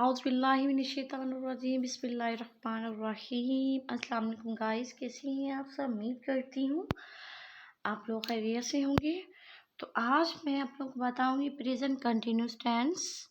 औज़ बिल्लाहि मिनश्शैतानिर्रजीम बिस्मिल्लाहिर्रहमानिर्रहीम। अस्सलाम वालेकुम गाइस, कैसी हैं आप सब? उम्मीद करती हूँ आप लोग खैरियत से होंगे। तो आज मैं आप लोग को बताऊंगी प्रेजेंट कंटिन्यूस टेंस,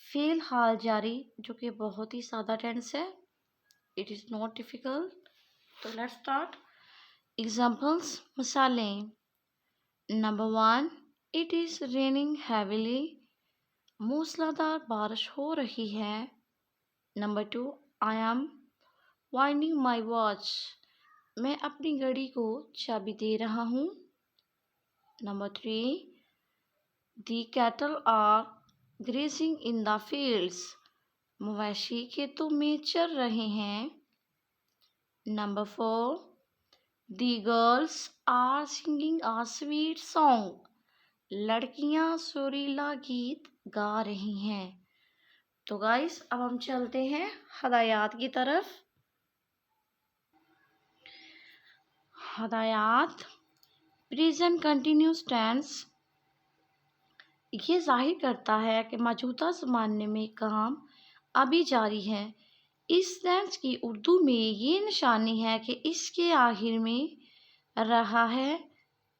फेल हाल जारी, जो कि बहुत ही सादा टेंस है। It is not difficult. तो लेट्स स्टार्ट। एग्जाम्पल्स, मिसालें। Number 1, it is raining heavily, मूसलाधार बारिश हो रही है। Number 2, I am winding my watch, मैं अपनी घड़ी को चाबी दे रहा हूँ। Number 3, the cattle are grazing in the fields, मवेशी खेतों में चर रहे हैं। Number 4, the girls are singing a sweet song, लड़कियां सुरीला गीत गा रही हैं। तो गाइस, अब हम चलते हैं हदायत की तरफ। हदायत। प्रेजेंट कंटिन्यूस टेंस ये जाहिर करता है कि मौजूदा ज़माने में काम अभी जारी है। इस टेंस की उर्दू में ये निशानी है कि इसके आखिर में रहा है,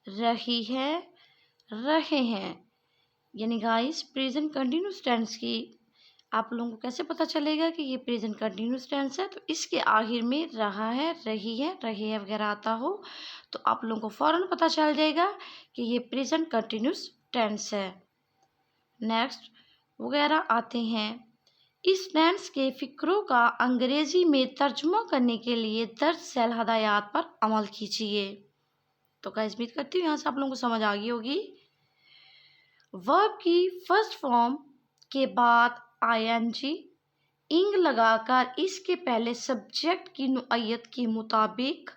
रही है, रहे हैं। यानी गाइस, प्रेजेंट कंटिन्यूस टेंस की आप लोगों को कैसे पता चलेगा कि ये प्रेजेंट कंटिन्यूस टेंस है? तो इसके आखिर में रहा है, रही है, रहे है वगैरह आता हो तो आप लोगों को फौरन पता चल जाएगा कि ये प्रेजेंट कंटिन्यूस टेंस है। नेक्स्ट वगैरह आते हैं। इस टेंस के फिक्रों का अंग्रेजी में तर्जुमा करने के लिए दर्ज सेल हदायत पर अमल कीजिए। तो गाइस, उम्मीद करती हूँ यहाँ से आप लोगों को समझ आ गई होगी। वर्ब की फर्स्ट फॉर्म के बाद आईएनजी इंग लगाकर इसके पहले सब्जेक्ट की नुअयत के मुताबिक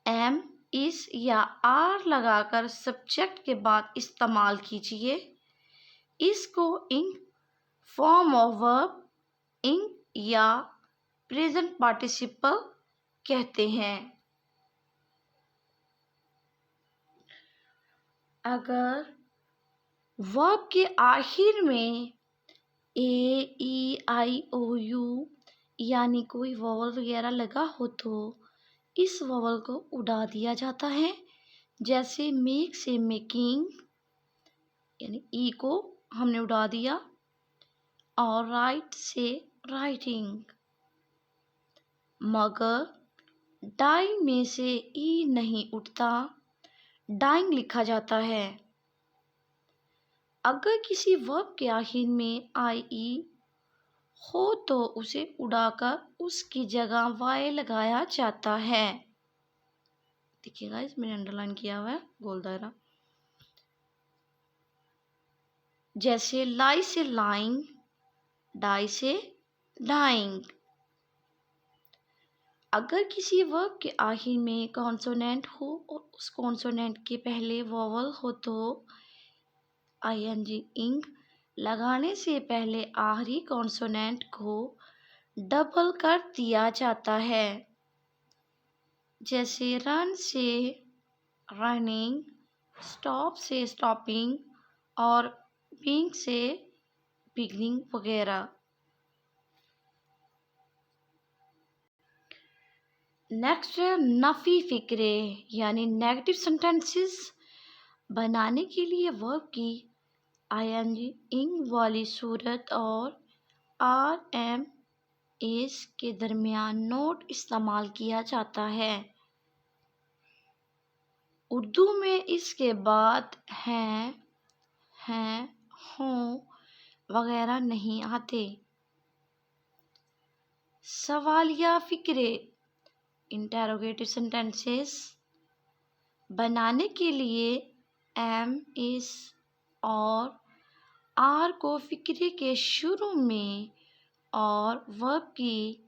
एम, इस या आर लगाकर सब्जेक्ट के बाद इस्तेमाल कीजिए। इसको इंग फॉर्म ऑफ वर्ब, इंग या प्रेजेंट पार्टिसिपल कहते हैं। अगर वर्ब के आखिर में ए, ई, आई, ओ, यू यानी कोई वॉवल वगैरह लगा हो तो इस वॉवल को उड़ा दिया जाता है। जैसे मेक से मेकिंग, यानी ई को हमने उड़ा दिया, और राइट से राइटिंग। मगर डाई में से ई नहीं उठता, डाइंग लिखा जाता है। अगर किसी वर्ब के आखिर में आई ई हो तो उसे उड़ाकर उसकी जगह वाई लगाया जाता है। देखिएगा, इसमें अंडरलाइन किया हुआ है गोल दायरा। जैसे लाई से लाइंग, डाई से डाइंग। अगर किसी वर्ब के आखिर में कॉन्सोनेंट हो और उस कॉन्सोनेंट के पहले वॉवल हो तो आईएनजी इंग लगाने से पहले आखिरी कॉन्सोनेंट को डबल कर दिया जाता है। जैसे रन से रनिंग, स्टॉप से स्टॉपिंग और बिगिन से बिगनिंग वगैरह। नेक्स्ट है नफी फिक्रे, यानी नेगेटिव सेंटेंसेस बनाने के लिए वर्ब की आईएनजी इंग वाली सूरत और आर एम एस के दरमियान नोट इस्तेमाल किया जाता है। उर्दू में इसके बाद हैं, हों वगैरह नहीं आते। सवालिया फिक्रे, इंटेरोगेटिव सेंटेंसेस बनाने के लिए एम, इस और आर को फिक्रे के शुरू में और वर्ब की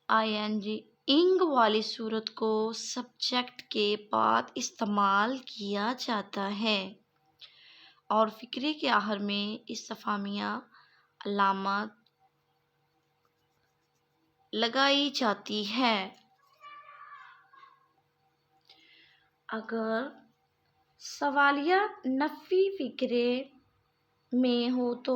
आईएनजी इंग वाली सूरत को सब्जेक्ट के बाद इस्तेमाल किया जाता है और फिक्रे के आखिर में इस्तिफामिया अलामत लगाई जाती है। अगर सवालिया नफी फिक्रे में हो तो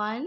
1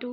2